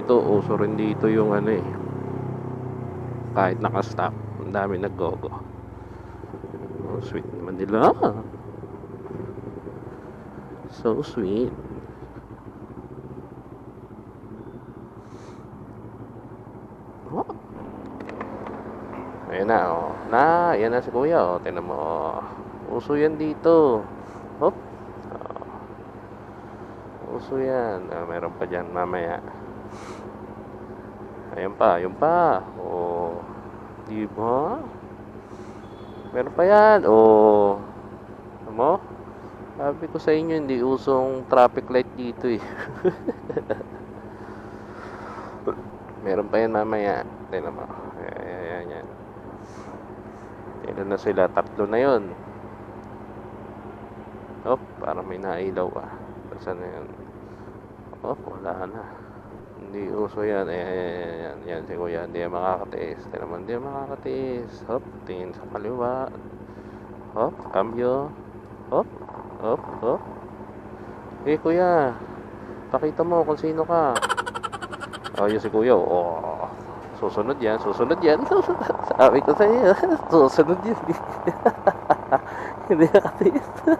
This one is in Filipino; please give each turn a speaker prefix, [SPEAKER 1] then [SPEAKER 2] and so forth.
[SPEAKER 1] Dito, uso rin dito yung ano eh. Kahit naka-stop, ang dami nag-go-go. Oh, sweet naman nila. So sweet. Oh. Ayan na, oh. Ayan na si kuya, oh. Tingnan mo, oh. Uso yan dito. Hop. Uso yan. Meron pa dyan mamaya. Ayan pa, yun pa. Oh. Di ba? Meron pa yan. Oh. Alam mo? Sabi ko sa inyo, hindi usong traffic light dito eh. Meron pa yan mamaya. Tingnan mo. Ayan. Ilan na sila? 3 na yun. Hop, parang may nailaw ah. Saan na yun? Hop, wala na. Hindi uso yan. Yan si kuya. Hindi yan makakatiis. Tingnan mo, hindi yan makakatiis. Hop, tingin sa kaliwa. Hop, cambio. Hop. Kuya, pakita mo kung sino ka. Yun si kuya. Oh, susunod yan. Sabi ko sa iyo, susunod yan. Hindi nakatiis.